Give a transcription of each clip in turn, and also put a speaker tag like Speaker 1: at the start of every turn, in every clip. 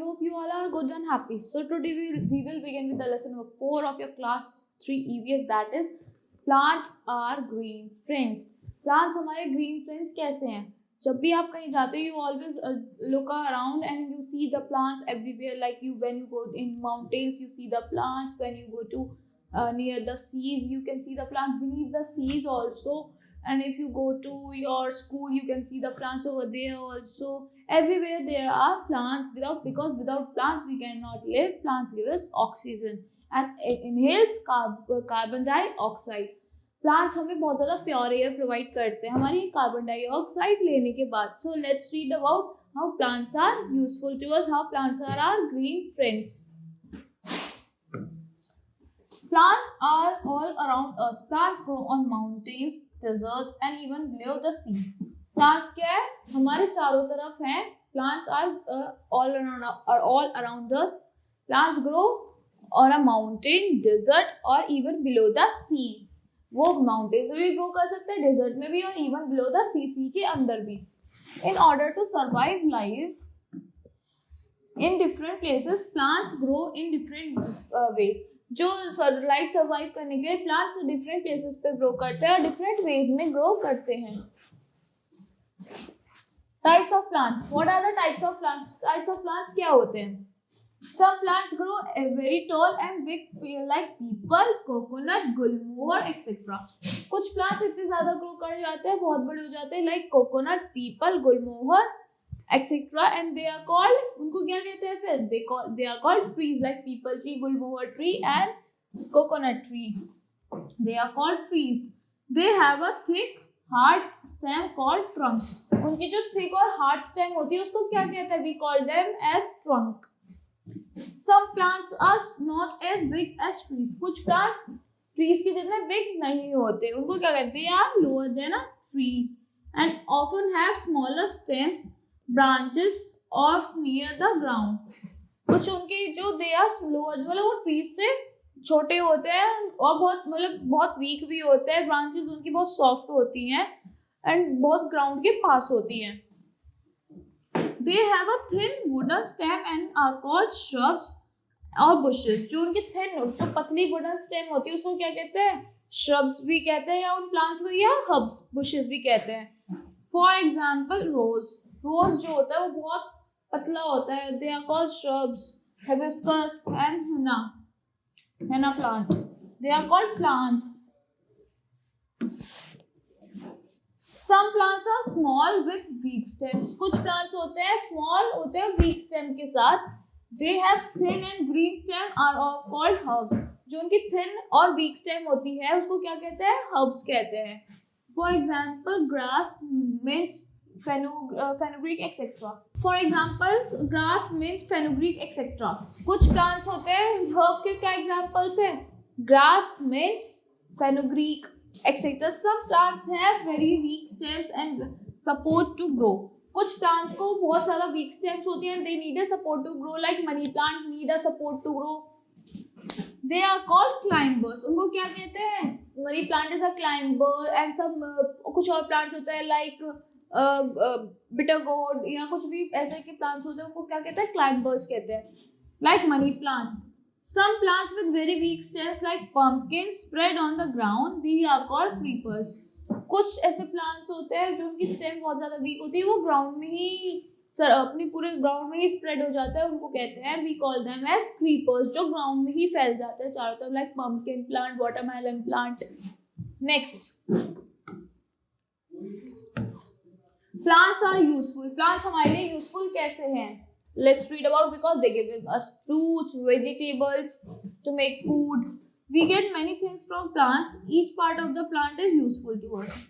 Speaker 1: hope you all are good and happy. So today we will begin with the lesson number 4 of your class 3 EVS, that is plants are green friends. Plants हमारे green friends कैसे हैं? जब भी आप कहीं जाते हो, you always look around and you see the plants everywhere. Like when you go in mountains, you see the plants. When you go to near the seas, you can see the plants beneath the seas also. And if you go to your school, you can see the plants over there also. Everywhere there are plants, because without plants we cannot live. Plants give us oxygen and inhales carbon dioxide. Plants हमें बहुत ज़्यादा pure air provide करते हैं हमारी carbon dioxide लेने के बाद. So let's read about how plants are useful to us, how plants are our green friends. Plants are all around us. Plants grow on mountains, deserts and even below the sea. Plants क्या है? हमारे चारों तरफ हैं. Plants are all around us. Plants grow on a mountain, desert or even below the sea. वो mountain में भी grow कर सकते हैं, desert में भी और even below the sea के अंदर भी. In order to survive life in different places, plants grow in different ways. जो लाइफ सर्वाइव करने के लिए प्लांट्स डिफरेंट प्लेसेस पे ग्रो करते हैं और डिफरेंट वेज में ग्रो करते हैं. Types of plants. What are the types of plants? Types of plants क्या होते हैं? Some plants grow very tall and big like peepal, coconut, gulmohar etcetera. कुछ प्लांट्स इतने ज्यादा ग्रो कर जाते हैं, बहुत बड़े हो जाते हैं, like coconut, people, Gulmohar etc. and they are called, उनको क्या कहते हैं फिर? they are called trees, like people tree, gulmohar tree and coconut tree. They are called trees. They have a thick hard stem called trunk. उनकी जो thick और hard stem होती है उसको क्या कहते हैं? We call them as trunk. Some plants are not as big as trees. कुछ plants trees के जितने big नहीं होते, उनको क्या कहते हैं? They are lower than a tree and often have smaller stems, branches of near the ground. कुछ उनके जो दे आर मतलब वो ट्रीज से छोटे होते हैं और बहुत वीक भी होते हैं. ब्रांचेस उनकी बहुत सॉफ्ट होती हैं एंड बहुत ग्राउंड के पास होती हैं. They have a thin wooden stem and are called shrubs और bushes. जो उनकी थिन जो पतली वुडन स्टेम होती है उसको क्या कहते हैं? shrubs भी कहते हैं, या उन प्लांट्स को या hubs, bushes भी कहते हैं. फॉर एग्जाम्पल रोज. रोज जो होता है वो बहुत पतला होता है. They are called shrubs. Hibiscus and henna plant. They are called plants. Some plants are small with weak stems. कुछ plants होते हैं small होते हैं weak stem के साथ. They have thin and green stem are all called herbs. जो उनकी thin और weak stem होती है उसको क्या कहते हैं? Herbs कहते हैं. For example, grass, mint, fenugreek etc. For examples, grass, mint, fenugreek etc. कुछ plants होते हैं herbs के क्या examples हैं? Grass, mint, fenugreek etc. Some plants have very weak stems and support to grow. कुछ plants को बहुत ज़्यादा weak stems होती हैं and they need a support to grow, like money plant need a support to grow. They are called climbers. उनको क्या कहते हैं? Money plant is a climber and some कुछ और plants होते हैं like bitter gourd या कुछ भी ऐसे के plants होते हैं उनको क्या कहते हैं? Climbers कहते हैं. Like money plant. Some plants with very weak stems like pumpkin spread on the ground. These are called creepers. कुछ ऐसे plants होते हैं जो उनकी stem बहुत ज़्यादा weak होती है, वो ground में ही अपनी पूरे ग्राउंड में ही स्प्रेड हो जाता है, उनको कहते हैं we call them as creepers, जो ग्राउंड में ही फैल जाते हैं चारों तरफ, like pumpkin plant, watermelon plant. Next, plants are useful. Plants हमारे लिए यूजफुल कैसे हैं? Let's read about. Because they give us fruits, vegetables to make food. We get many things from plants. Each part of the plant is useful to us.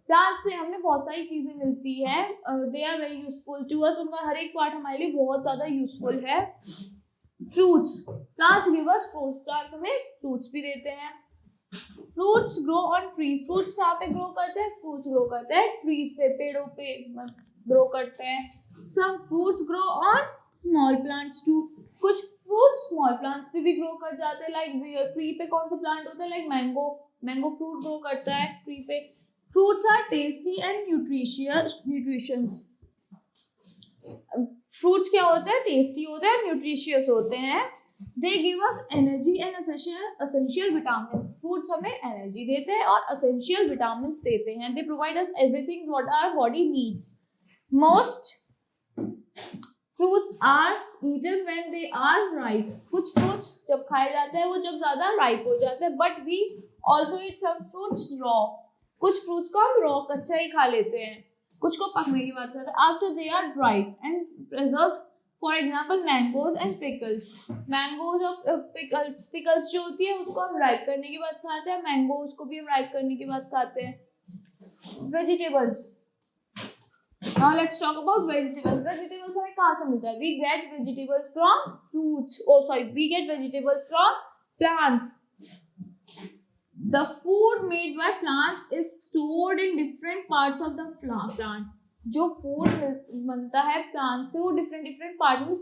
Speaker 1: Plant से हमें बहुत सारी चीजें मिलती है. They are very useful to us. उनका हर एक पार्ट हमारे लिए बहुत ज्यादा यूजफुल है. Fruits. Plants give us fruits. Plants हमें फ्रूट्स भी देते हैं. Fruits grow on tree. Fruits कहाँ पे ग्रो करते हैं? फ्रूट्स ग्रो करते हैं ट्रीज पे, पेड़ों पे ग्रो करते हैं. Some fruits grow on small plants too. कुछ फ्रूट्स स्मॉल प्लांट्स पे भी ग्रो कर जाते हैं. लाइक ट्री पे कौन सा प्लांट होता है? Like mango. Mango fruit grow करता है ट्री पे. Fruits are tasty and nutritious. Fruits क्या होते हैं? टेस्टी होते हैं, न्यूट्रिशियस होते हैं. They give us energy and essential vitamin. Fruits हमें एनर्जी देते हैं और एसेंशियल विटामिन देते हैं. They provide us everything what our body needs. Most fruits are eaten when they are ripe. कुछ फ्रूट्स जब खाए जाते हैं वो जब ज्यादा राइप हो जाते हैं. But we also eat some fruits raw. कुछ फ्रूट्स को हम रॉ कच्चा ही खा लेते हैं, कुछ को पकने की बात करते हैं. After they are dried and preserve, for example mangoes and pickles. Mangoes और पिकल्स जो होती है उसको हम राइप करने के बाद खाते हैं. मैंगोज को भी हम राइप करने के बाद खाते हैं. Vegetables. Now let's talk about vegetables. Vegetables हमें कहाँ से मिलता है? We get vegetables from fruits. Oh sorry, we get vegetables from plants. The food made by plants is stored in different parts of the plant. जो food बनता है plant से वो डिफरेंट पार्ट में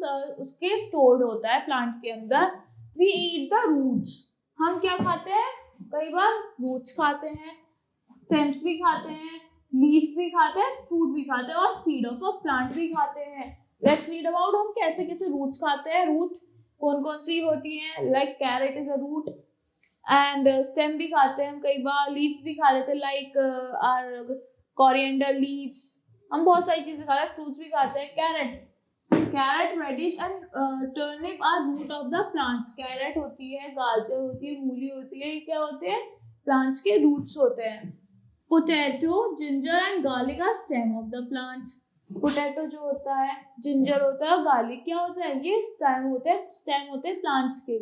Speaker 1: उसके स्टोर्ड होता है प्लांट के अंदर. We eat the roots. हम क्या खाते हैं? कई बार रूट्स खाते हैं, स्टेम्स भी खाते हैं, लीफ भी खाते हैं, फ्रूट भी खाते हैं और सीड ऑफ अ प्लांट भी खाते हैं. लेट्स रीड अबाउट हम कैसे कैसे रूट्स खाते हैं. रूट कौन कौन सी होती हैं? Like carrot is a root. And stem भी खाते हैं हम कई बार. लीफ भी खा लेते हैं, लाइक आर कोरिएंडर लीव्स. हम बहुत सारी चीजें खाते हैं. फ्रूट्स भी खाते हैं. Carrot radish and turnip are root of the plants. Carrot होती है, गाजर होती है, मूली होती है, ये क्या होते हैं? प्लांट्स के रूट्स होते हैं. Potato, ginger and garlic are stem of the plants. Potato जो होता है, जिंजर होता है और गार्लिक क्या होता है? ये स्टेम होते हैं प्लांट्स के.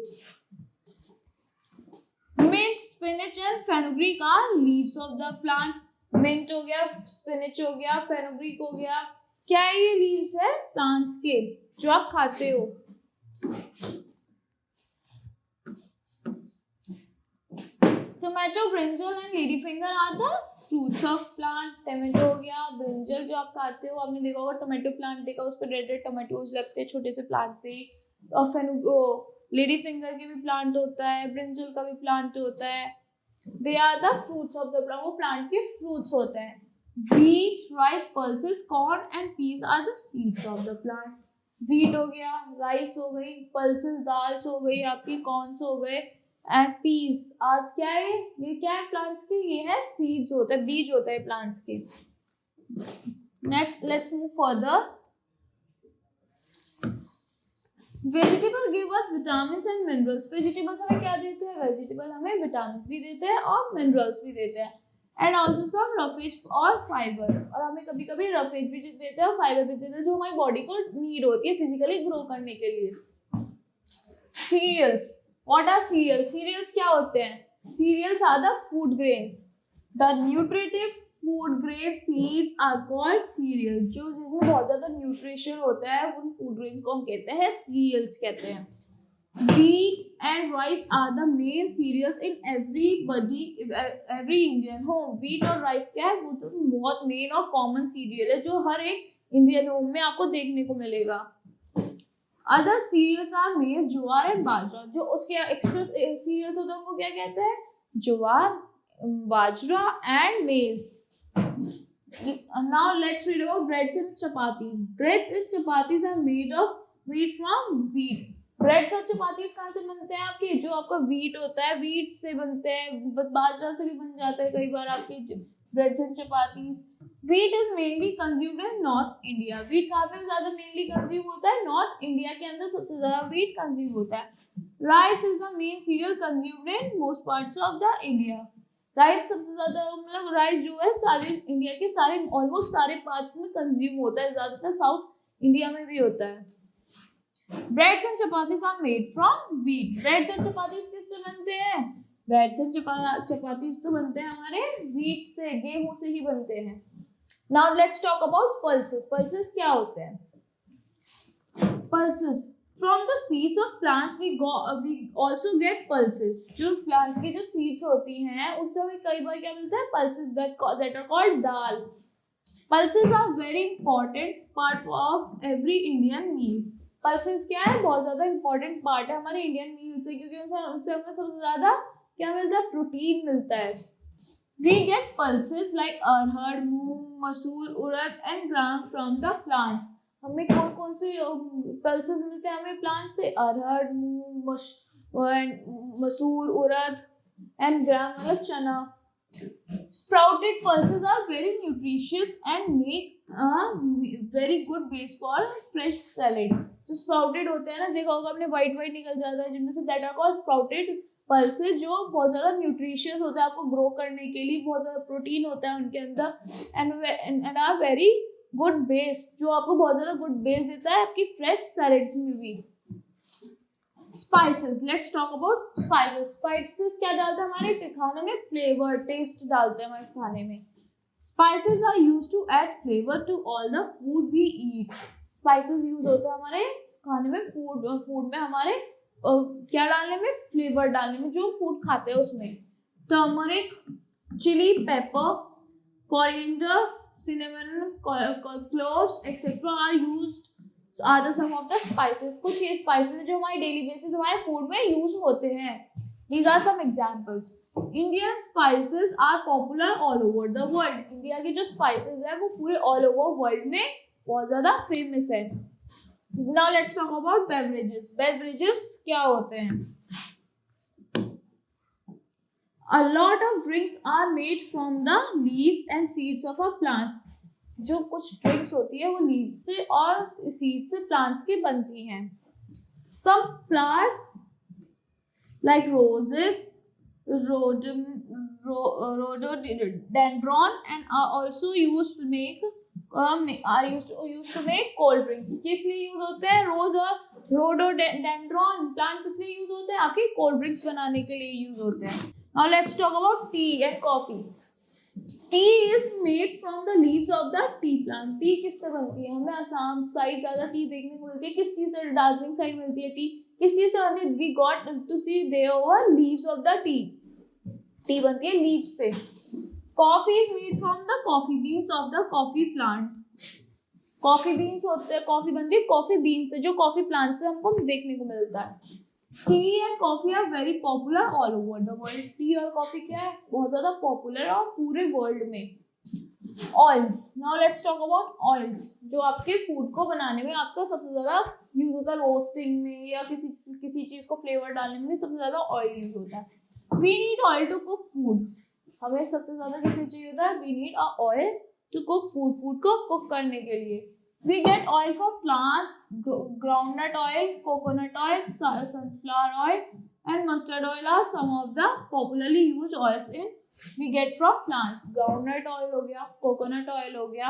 Speaker 1: Mint, spinach and fenugreek are leaves of the plant. Mint हो गया, स्पिनच हो गया, फेनुग्रीक हो गया. क्या है? ये लीव्स है प्लांट्स के जो आप खाते हो. Tomato, brinjal and lady finger are the fruits of plant. Tomato हो गया, ब्रिंजल जो आप खाते हो, आपने देखा होगा टोमेटो प्लांट देखा, उस पर रेड रेड टोमेटोज लगते हैं छोटे से प्लांट पे. और लेडी फिंगर के भी प्लांट होता है, ब्रिंजल का भी प्लांट होता है. They are the fruits of the plant. वो प्लांट के फ्रूट्स होते हैं. Wheat, rice, pulses, corn and peas are the seeds of the plant. Wheat हो गया, राइस हो गई, पल्सेस दाल्स हो गई आपकी, कॉर्न्स हो गए एंड पीस. आज क्या है? ये क्या है प्लांट्स के? ये है सीड्स होते हैं, बीज होते हैं प्लांट्स के. Next let's move further. Vegetable give us vitamins and minerals. Vegetables हमें क्या देते हैं? वेजिटेबल हमें विटामिन्स भी देते हैं और मिनरल्स भी देते हैं. एंड ऑल्सो सम रफेज और फाइबर. और हमें कभी कभी रफेज भी देते हैं और फाइबर भी देते हैं जो हमारी बॉडी को नीड होती है फिजिकली ग्रो करने के लिए. Serials. What are cereals? Cereals क्या होते हैं? Cereals are the food grains. The nutritive food grade seeds are called cereals. जो जिसमें बहुत ज्यादा न्यूट्रिशन होता है उन फूड ग्रेन्स को हम कहते हैं cereals कहते हैं. Wheat and rice are the main cereals in every Indian home. Wheat और rice क्या है? वो तो बहुत मेन और कॉमन सीरियल है जो हर एक इंडियन होम में आपको देखने को मिलेगा. अदर सीरियल्स आर मेज, ज्वार एंड बाजरा. जो उसके एक्स्ट्रा सीरियल्स होते हैं उनको क्या कहते हैं? Jowar, bajra and maize. Now let's read about breads and chapatis. Breads and chapatis are made from wheat. Breads और चपातीज कहाँ से बनते हैं आपके? जो आपका व्हीट होता है, व्हीट से बनते हैं. बस बाजरा से भी बन जाता है कई बार आपके breads and chapatis. Wheat is mainly consumed in North India. Wheat कहाँ पे ज़्यादा mainly consume होता है? North India के अंदर सबसे ज़्यादा wheat consume होता है. Rice is the main cereal consumed in most parts of the India. Rice सबसे ज़्यादा मतलब rice जो है सारे इंडिया के सारे almost सारे parts में consume होता है. ज़्यादातर South India में भी होता है. Breads and chapatis are made from wheat. Breads और chapatis किससे बनते हैं? Breads and chapatis तो बनते हैं हमारे wheat से, गेहूं से ही बनते हैं. Now let's talk about pulses. Pulses क्या होते हैं? Pulses from the seeds of plants we also get pulses. जो plants की जो seeds होती हैं उससे हमें कई बार क्या मिलता है? Pulses that are called dal. Pulses are very important part of every Indian meal. Pulses क्या है? बहुत ज़्यादा important part है हमारे Indian meal से क्योंकि उनसे हमें सबसे ज़्यादा क्या मिलता है? प्रोटीन मिलता है. We get pulses like arhar, moong, masoor, urad and gram from the plants. हमें कौन कौन से पल्सेस मिलते हैं हमें प्लांट से? अरहर, मूंग, मसूर, उड़द एंड ग्राम मतलब चना. Sprouted pulses are very nutritious and make a very good base for fresh salad. जो sprouted होते हैं ना, देखा होगा आपने, white निकल जाता है जिनमें से, that are called sprouted pulses, जो बहुत ज़्यादा nutritious होता है, आपको grow करने के लिए बहुत ज़्यादा protein होता है उनके अंदर, and are very good base, जो आपको बहुत ज़्यादा good base देता है आपकी fresh salads में भी. Spices, let's talk about spices. Spices क्या डालते हैं हमारे खाने में? फ्लेवर, टेस्ट डालते हैं हमारे खाने में. Spices are used to add flavour to all the food we eat. Spices use होते हैं हमारे खाने में, फूड में हमारे क्या डालने में? फ्लेवर डालने में, जो फूड खाते हैं उसमें. Turmeric, chilli, pepper, coriander, cinnamon, cloves, etc. are used are the some of the spices. कुछ ये spices जो हमारे daily basis हमारे food में use होते हैं. These are some examples. Indian spices are popular all over the world. India के जो spices है वो पूरे all over world में बहुत ज़्यादा famous है. Now let's talk about beverages. Beverages क्या होते हैं? A lot of drinks are made from the leaves and seeds of a plant. जो कुछ ड्रिंक्स होती है वो लीव्स से और सीड से प्लांट्स की बनती हैं. Some flowers like roses, rhododendron and are also used to make cold drinks. किस लिए यूज होते हैं? रोज और rhododendron प्लांट किस लिए यूज होते हैं? आपके कोल्ड ड्रिंक्स बनाने के लिए यूज होते हैं. Now let's talk about tea and coffee. Tea is made from the leaves of the tea plant. T किससे बनती है? हमें असम साइड ज़्यादा टी देखने को मिलती है. किस चीज़ से? दार्जिलिंग साइड मिलती है टी. किस चीज़ से बनती है? We got to see there were leaves of the tea. T बनती है leaves से. Coffee is made from the coffee beans of the coffee plant. Coffee beans होते हैं, कॉफी बनती है कॉफी बीन्स से, जो कॉफी प्लांट से हमको देखने को मिलता है. Tea and coffee are very popular all over the world. Tea और कॉफी क्या है? बहुत ज्यादा पॉपुलर है पूरे वर्ल्ड में. Oils. Now let's talk about oils. जो आपके फूड को बनाने में आपका सबसे ज्यादा यूज होता है, रोस्टिंग में या किसी चीज को फ्लेवर डालने में सबसे ज्यादा ऑयल यूज होता है. We need oil to cook food. हमें सबसे ज्यादा कितना चाहिए होता है? We need a oil to cook food को कुक करने के लिए. We get oil from plants, groundnut oil, coconut oil, sunflower oil and mustard oil are some of the popularly used oils we get from plants. Groundnut oil हो गया, coconut oil हो गया,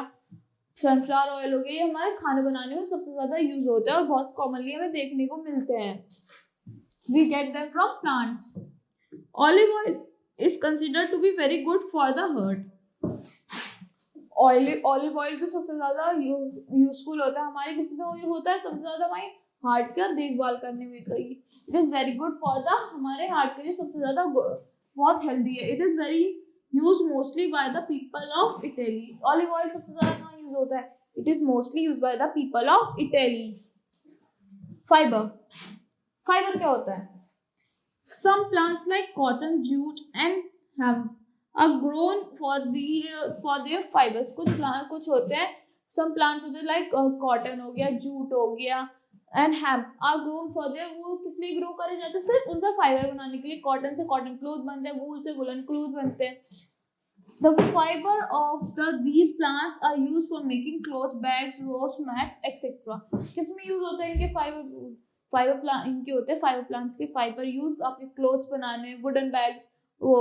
Speaker 1: sunflower oil हो गया, ये हमारे खाने बनाने में सबसे ज़्यादा यूज होते हैं और बहुत कॉमनली हमें देखने को मिलते हैं. We get them from plants. Olive oil is considered to be very good for the heart. Olive oil जो सबसे ज्यादा यूजफुल होता है हमारे किसी में होता है सबसे ज्यादा हमारे हार्ट का देखभाल करने में सही. It is very good for the हमारे हार्ट के लिए सबसे ज्यादा बहुत हेल्दी है. It is very use mostly by the people of Italy. Olive oil सबसे ज्यादा कहाँ यूज होता है? It is mostly use by the people of Italy. Fibre. Fibre क्या होता है? Some plants like cotton, jute and hemp are grown for their fibers. कुछ होते हैं, some plants होते हैं like cotton हो गया, jute हो गया and hemp are grown for their, वो किस लिए ग्रो करे जाते हैं? सिर्फ उनसे फाइबर बनाने के लिए. कॉटन से कॉटन क्लोथ बनते हैं, वूल से वुलन क्लोथ बनते हैं. The fiber of these plants are used for making cloth, bags, ropes, mats, etc. किसमें यूज होते हैं इनके फाइबर प्लांट? इनके होते हैं फाइबर प्लांट्स के फाइबर यूज आपके क्लोथ्स बनाने, वुडन बैग्स, वो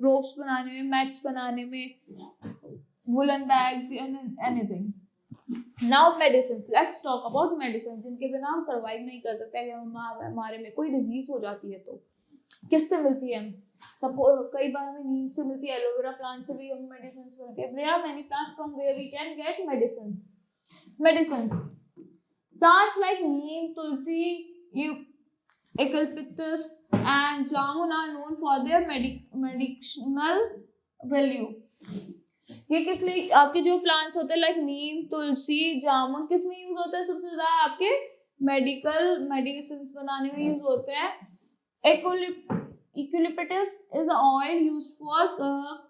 Speaker 1: रोप्स बनाने में, मैट्स बनाने में, woollen bags, anything. Now medicines. Let's talk about medicine. जिनके बिना हम सर्वाइव नहीं कर सकते. अगर हमारे में कोई डिजीज हो जाती है तो किससे मिलती है? कई बार हमें नीम से मिलती है, एलोवेरा प्लांट से भी हमें मेडिसिन मिलती है. There are many plants from where we can get medicines. Plants like neem, tulsi, eucalyptus and jamun are known for their medicinal value. ये किस लिए आपके जो प्लांट्स होते हैं लाइक नीम, तुलसी, जामुन किस में यूज होता है? सबसे ज्यादा आपके मेडिसिन्स बनाने में यूज होते हैं. Eucalyptus is an oil used for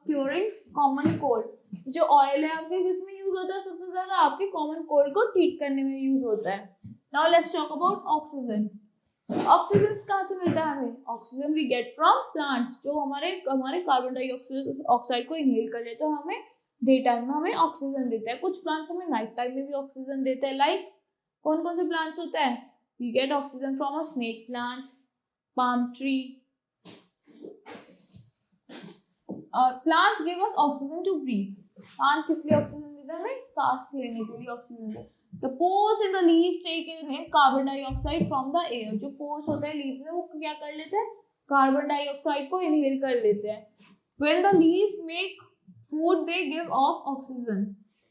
Speaker 1: curing common cold. जो ऑयल है आपके किस में यूज यूज होता है सबसे ज्यादा? आपके कॉमन कोल्ड को ठीक करने में यूज होता है. Now let's talk about oxygen. Oxygen कहाँ से मिलता है हमें? Oxygen we get from plants, जो हमारे कार्बन डाइऑक्साइड को इनहेल कर लेते हैं और हमें डे टाइम में हमें ऑक्सीजन देता है. कुछ प्लांट्स हमें नाइट टाइम में भी ऑक्सीजन देते हैं. लाइक कौन कौन से प्लांट्स होते हैं? We get oxygen from a snake plant, palm tree. Plants give us oxygen to breathe. Plant किस लिए ऑक्सीजन देता है हमें? सांस लेने के लिए ऑक्सीजन देता है. The pores in the leaves take in carbon dioxide from the air. जो pores होते हैं leaves में वो क्या कर लेते हैं? कार्बन डाइऑक्साइड को इनहेल कर लेते हैं. When the leaves make food, they give off oxygen.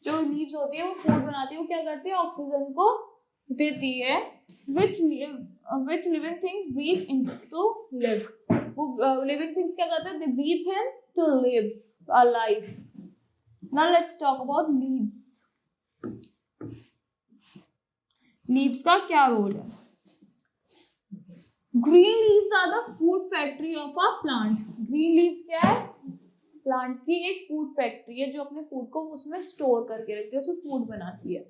Speaker 1: जो leaves होती है वो food बनाती है, वो क्या करती है? ऑक्सीजन को देती है. Which living things breathe in to live. वो living things क्या करते हैं? They breathe in to live alive. Now let's talk about leaves. Leaves का क्या रोल है? Green leaves are the food factory of a plant. Green leaves क्या है? Plant की एक फूड फैक्ट्री है जो अपने फूड को उसमें स्टोर करके रखती है, उसमें फूड बनाती है.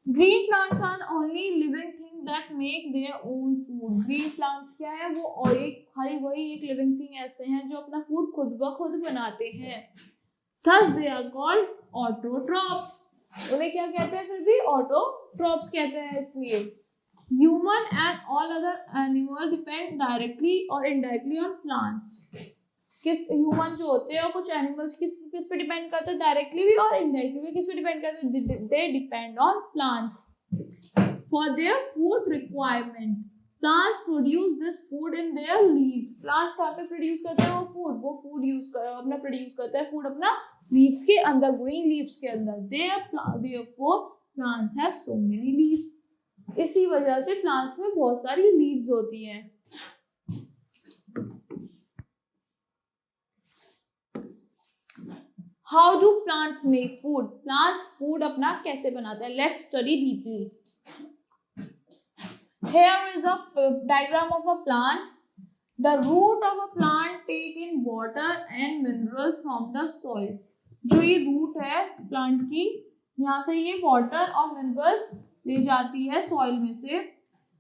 Speaker 1: Green plants are only living thing that make their own food. Green plants क्या है? वो वही एक लिविंग थिंग ऐसे हैं जो अपना फूड खुद ब खुद बनाते हैं. Thus they are called autotrophs. उन्हें क्या कहते हैं? फिर भी ऑटोट्रॉप्स कहते हैं. इसलिए human and all other animal depend directly और इनडायरेक्टली ऑन प्लांट्स. किस ह्यूमन जो होते हैं और कुछ एनिमल्स किस पे डिपेंड करते हैं? डायरेक्टली भी और इनडायरेक्टली भी. किस पे डिपेंड करते हैं? They depend on plants for their food requirement. Plants produce this food in their leaves. Plants कहाँ पे प्रोड्यूस करते हैं वो फूड अपना प्रोड्यूस करता है फूड अपना लीव्स के अंदर, ग्रीन लीव्स के अंदर. Therefore plants have so many leaves. इसी वजह से प्लांट्स में बहुत सारी लीव्स होती हैं. How do plants make food? Plants food अपना कैसे बनाते हैं? Let's study deeply. Here is a diagram of a plant. The root of a plant take in water and minerals from the soil. जो ये root है plant की, यहाँ से ये वाटर और मिनरल्स ले जाती है सॉइल में से.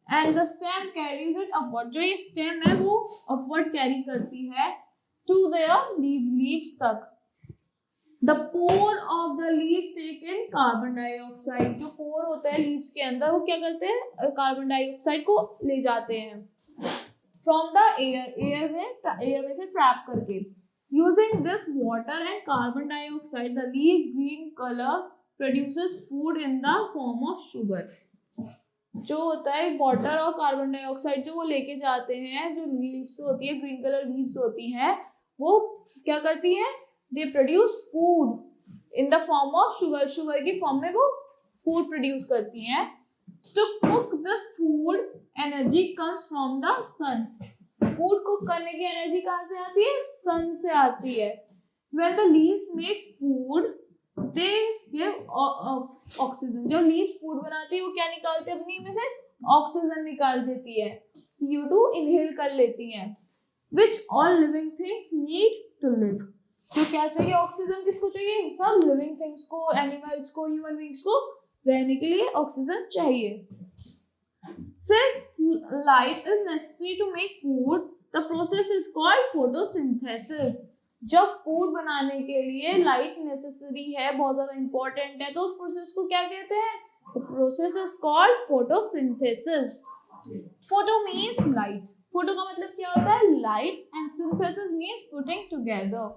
Speaker 1: And the stem carries it upward. जो ये स्टेम है वो अपवर्ड कैरी करती है टू देयर लीव्स तक. The pore of the leaves take in carbon dioxide. जो पोर होता है लीव्स के अंदर वो क्या करते हैं? कार्बन डाइऑक्साइड को ले जाते हैं from the air में से ट्रैप करके. Using this water and carbon dioxide, the leaves green color produces food in the form of sugar. जो होता है वाटर और कार्बन डाइऑक्साइड जो वो लेके जाते हैं, जो लीव्स होती है ग्रीन कलर लीव्स होती हैं, वो क्या करती हैं? They produce food in the form of sugar. Sugar की फॉर्म में वो फूड प्रोड्यूस करती हैं. To cook this food, energy comes from the sun. Food cook करने की एनर्जी कहाँ से आती है? सन से आती है. When the leaves make food, they give oxygen. जब लीव्स फूड बनाती है वो क्या निकालते हैं अपनी में से? ऑक्सीजन निकाल देती है. CO2 इनहेल कर लेती हैं. Which all living things need to live. तो क्या चाहिए? ऑक्सीजन किसको चाहिए? सब लिविंग थिंग्स को, एनिमल्स को, ह्यूमन बीइंग्स को रहने के लिए ऑक्सीजन चाहिए. Since light is necessary to make food, the process is called photosynthesis. जब फूड बनाने के लिए लाइट नेसेसरी है, बहुत ज्यादा इंपॉर्टेंट है, तो उस प्रोसेस को क्या कहते हैं? The process is called photosynthesis. Photo means light. Photo का मतलब क्या होता है? Light. And synthesis means putting together.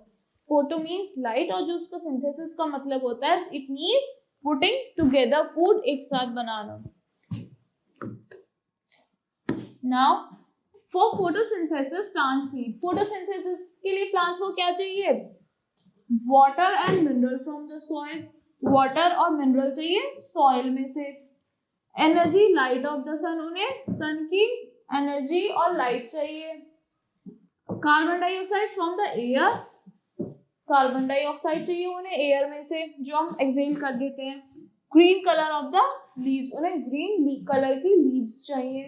Speaker 1: Photo means light और जो उसका सिंथेसिस का मतलब होता है, it means putting together, food एक साथ बनाना. Now for photosynthesis plants need. Photosynthesis के लिए प्लांट्स को क्या चाहिए? Water and mineral from the soil. Water और मिनरल चाहिए सॉइल में से. Energy light of the sun. उन्हें सन की एनर्जी और लाइट चाहिए. Carbon dioxide from the air. Carbon dioxide चाहिए उन्हें एयर में से जो हम एक्सहेल कर देते हैं. Green colour of the leaves. उन्हें ग्रीन कलर की लीव्स चाहिए.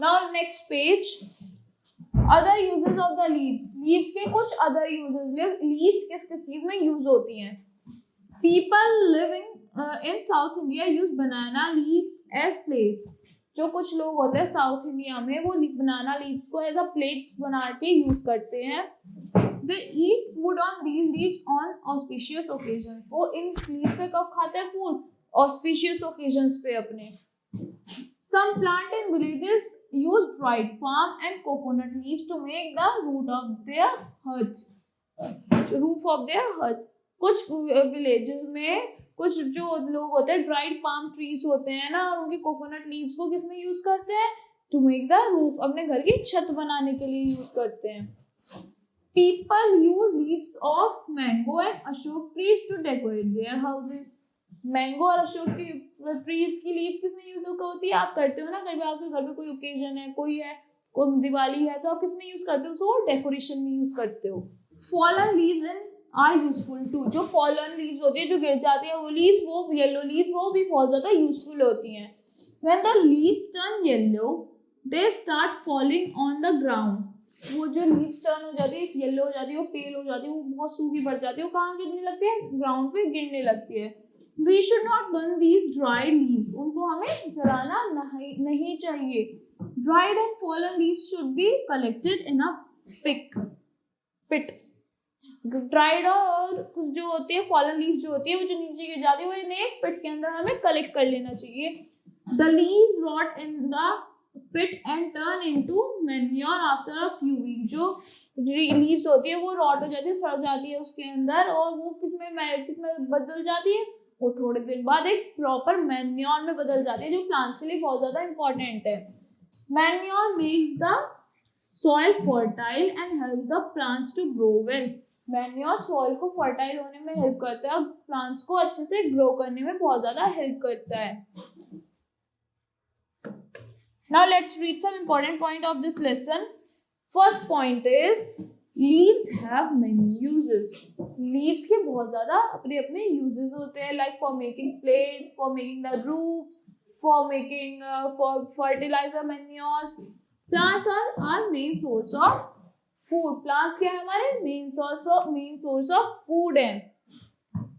Speaker 1: Now next page. Other uses of the leaves. Leaves के कुछ अदर यूजेस. लीव्स किस किस चीज में यूज होती हैं? People living in South India use banana leaves as plates. जो कुछ लोग होते हैं साउथ इंडिया में वो बनाना लीव्स को एज अ प्लेट्स बना के यूज करते हैं. They eat food on these leaves on auspicious occasions. वो इन लीफ पे कब खाते हैं फूड? Auspicious occasions पे अपने. Some plant in villages use dried palm and coconut leaves to make the root of their huts. Roof of their huts. कुछ villages में कुछ जो लोग होते हैं ड्राइड पाम ट्रीज होते हैं ना, और उनकी कोकोनट लीव्स को किस में यूज करते हैं? टू मेक द रूफ, अपने घर की छत बनाने के लिए यूज करते हैं. People use leaves of mango and Ashok trees to decorate their houses. Mango और अशोक की ट्रीज की लीव्स किस में यूज होती है? आप करते हो ना, कई बार आपके घर में कोई ओकेजन है, कोई दिवाली है, तो आप किस में यूज करते हो? उसको डेकोरेशन में यूज करते हो. Fallen leaves in are useful too. जो फॉलन लीव्स होती है, जो गिर जाती है वो लीव्स, वो येलो लीव्स, वो भी बहुत ज्यादा यूजफुल होती हैं. When the leaves turn yellow they start falling on the ground. वो जो लीव्स टर्न हो जाती है, येलो हो जाती है, वो पेल हो जाती है, वो बहुत सूखी पड़ जाती है, वो कहाँ गिरने लगती है? ग्राउंड पे गिरने लगती है. We should not burn these dried leaves. उनको हमें जलाना नहीं चाहिए. Dried and fallen leaves should be collected in a pit. Dried और कुछ जो होती है फॉलन लीव्स जो होती है, वो जो नीचे गिर जाती है, वो इन्हें एक पिट के अंदर हमें कलेक्ट कर लेना चाहिए. The leaves rot in the pit and turn into manure after a few week. जो लीव्स होती है वो रॉट हो जाती है, सड़ जाती है उसके अंदर, और वो किसमें बदल जाती है? वो थोड़े दिन बाद एक प्रॉपर मैन्योर में बदल जाती है, जो प्लांट्स के लिए बहुत ज्यादा इंपॉर्टेंट है. Manure makes the soil fertile and help the plants to grow well. Manure soil को फर्टाइल होने में हेल्प करता है, प्लांट्स को अच्छे से ग्रो करने में बहुत ज्यादा हेल्प करता है. Now let's read some important point of this lesson. First point is leaves have many uses. Leaves के बहुत ज्यादा अपने अपने uses होते हैं, like for making plates, for making the roofs, for making for fertilizer manures. Plants are our main source of food. Plants क्या है? हमारे main source of food है.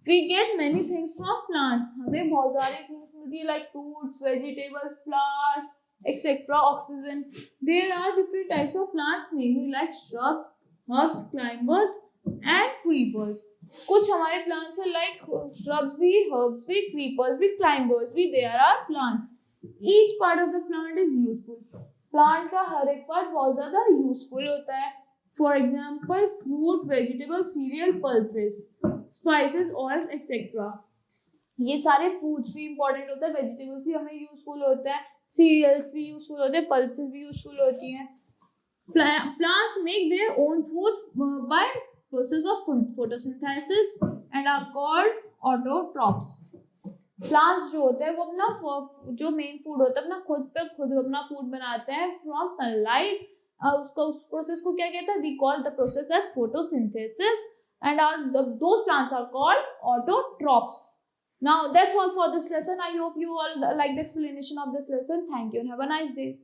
Speaker 1: We get many things from plants. हमें बहुत सारी things मिलती है, like fruits, vegetables, flowers, etc. Oxygen. There are different types of plants, namely like shrubs, herbs, climbers and creepers. कुछ हमारे plants है like shrubs भी, herbs भी, creepers भी, climbers भी. There are plants. Each part of the plant is useful. Plant का हर एक part बहुत ज़्यादा useful होता है. For example, fruit, vegetable, cereal, pulses, spices, oils, etc. ये सारे foods भी important होता है, vegetables भी हमें useful होता है, cereals भी useful होते हैं, pulses भी useful होती हैं. Plants make their own food by process of photosynthesis and are called autotrophs. Plants जो होते हैं वो अपना जो main food होता है अपना खुद अपना food बनाते हैं from sunlight. उसका उस प्रोसेस को क्या कहते हैं? We call the process as photosynthesis and those plants are called autotrophs. Now that's all for this lesson. I hope you all like the explanation of this lesson. Thank you and have a nice day.